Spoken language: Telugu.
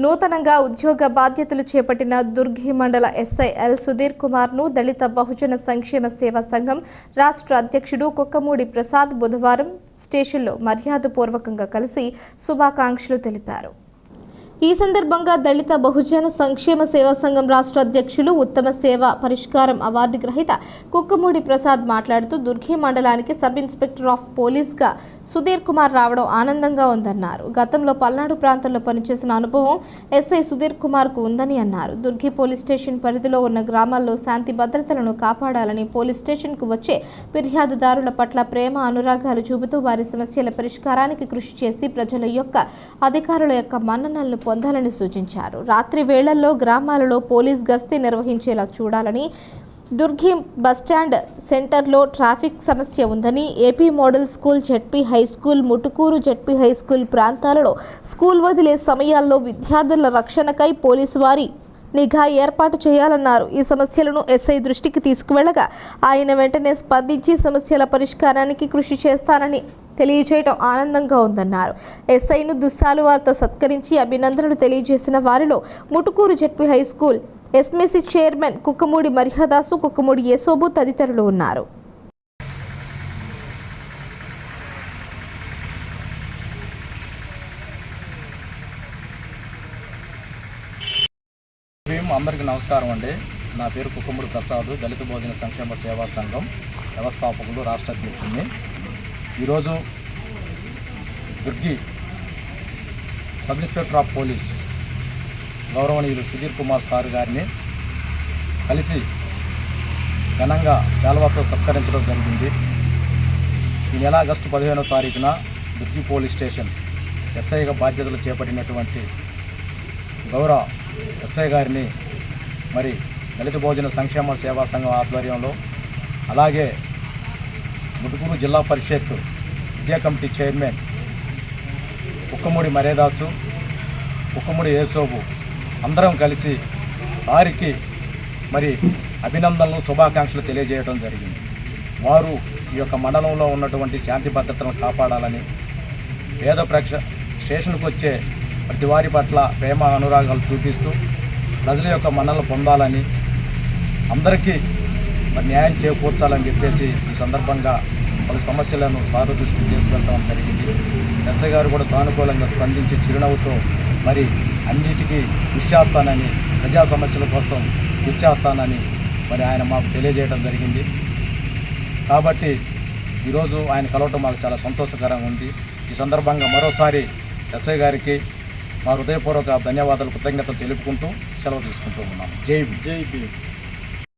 నూతనంగా ఉద్యోగ బాధ్యతలు చేపట్టిన దుర్గి మండల ఎస్ఐ ఎల్ సుధీర్ కుమార్ను దళిత బహుజన సంక్షేమ సేవా సంఘం రాష్ట్ర అధ్యక్షుడు కుక్కమూడి ప్రసాద్ బుధవారం స్టేషన్లో మర్యాదపూర్వకంగా కలిసి శుభాకాంక్షలు తెలిపారు. ఈ సందర్భంగా దళిత బహుజన సంక్షేమ సేవా సంఘం రాష్ట్ర అధ్యక్షులు ఉత్తమ సేవ పరిష్కారం అవార్డు గ్రహీత కుక్కమూడి ప్రసాద్ మాట్లాడుతూ దుర్గి మండలానికి సబ్ ఇన్స్పెక్టర్ ఆఫ్ పోలీస్గా సుధీర్ కుమార్ రావడం ఆనందంగా ఉందన్నారు. గతంలో పల్నాడు ప్రాంతంలో పనిచేసిన అనుభవం ఎస్ఐ సుధీర్ కుమార్కు ఉందని అన్నారు. దుర్గి పోలీస్ స్టేషన్ పరిధిలో ఉన్న గ్రామాల్లో శాంతి భద్రతలను కాపాడాలని పోలీస్ స్టేషన్కు వచ్చే ఫిర్యాదుదారుల పట్ల ప్రేమ అనురాగాలు చూపుతూ వారి సమస్యల పరిష్కారానికి కృషి చేసి ప్రజల యొక్క అధికారుల యొక్క మన్ననలను పొందాలని సూచించారు. రాత్రి వేళల్లో గ్రామాలలో పోలీస్ గస్తీ నిర్వహించేలా చూడాలని, దుర్గి బస్టాండ్ సెంటర్లో ట్రాఫిక్ సమస్య ఉందని, AP model school, ZP high school, Mutukuru ZP high school ప్రాంతాలలో స్కూల్ వదిలే సమయాల్లో విద్యార్థుల రక్షణకై పోలీసు వారి నిఘా ఏర్పాటు చేయాలన్నారు. ఈ సమస్యలను ఎస్ఐ దృష్టికి తీసుకువెళ్లగా ఆయన వెంటనే స్పందించి సమస్యల పరిష్కారానికి కృషి చేస్తానని తెలియజేయడం ఆనందంగా ఉందన్నారు. ఎస్ఐను దుస్సాలువార్తో సత్కరించి అభినందనలు తెలియజేసిన వారిలో Mutukuru ZP high school SMC chairman Kukkamudi Maryadasu, Kukkamudi Yesobu తదితరులు ఉన్నారు. అందరికీ నమస్కారం అండి. నా పేరు కుక్కమూడి ప్రసాద్, దళిత బహుజన సంక్షేమ సేవా సంఘం వ్యవస్థాపకులు, రాష్ట్ర అధ్యక్షుడిని. ఈరోజు Durgi sub inspector of police గౌరవనీయులు సుధీర్ కుమార్ సార్ గారిని కలిసి ఘనంగా శాల్వాతో సత్కరించడం జరిగింది. ఈ నెల ఆగస్టు 15వ తారీఖున దుర్గి పోలీస్ స్టేషన్ ఎస్ఐగా బాధ్యతలు చేపట్టినటువంటి గౌరవ ఎస్ఐ గారిని మరి దళిత బహుజన సంక్షేమ సేవా సంఘం ఆధ్వర్యంలో, అలాగే ముటుకూరు జిల్లా పరిషత్ విద్యా కమిటీ చైర్మన్ కుక్కమూడి మర్యాదాసు, కుక్కమూడి యేసోబు అందరం కలిసి సారికి మరి అభినందనలు, శుభాకాంక్షలు తెలియజేయడం జరిగింది. వారు ఈ యొక్క మండలంలో ఉన్నటువంటి శాంతి భద్రతలను కాపాడాలని, పేద స్టేషన్కు వచ్చే ప్రతి వారి పట్ల ప్రేమ అనురాగాలు చూపిస్తూ ప్రజల యొక్క మన్ననలు పొందాలని, అందరికీ మరి న్యాయం చేకూర్చాలని చెప్పేసి ఈ సందర్భంగా పలు సమస్యలను సారు దృష్టికి తీసుకెళ్తాం జరిగింది. ఎస్ఐ గారు కూడా సానుకూలంగా స్పందించి చిరునవ్వుతో మరి అన్నిటికీ కృషి చేస్తానని, ప్రజా సమస్యల కోసం కృషి చేస్తానని మరి ఆయన మాకు తెలియజేయడం జరిగింది. కాబట్టి ఈరోజు ఆయన కలవటం మాకు చాలా సంతోషకరంగా ఉంది. ఈ సందర్భంగా మరోసారి ఎస్ఐ గారికి మా హృదయపూర్వక ధన్యవాదాలు, కృతజ్ఞతలు తెలుపుకుంటూ సెలవు తీసుకుంటూ ఉన్నాం. జై భీమ్.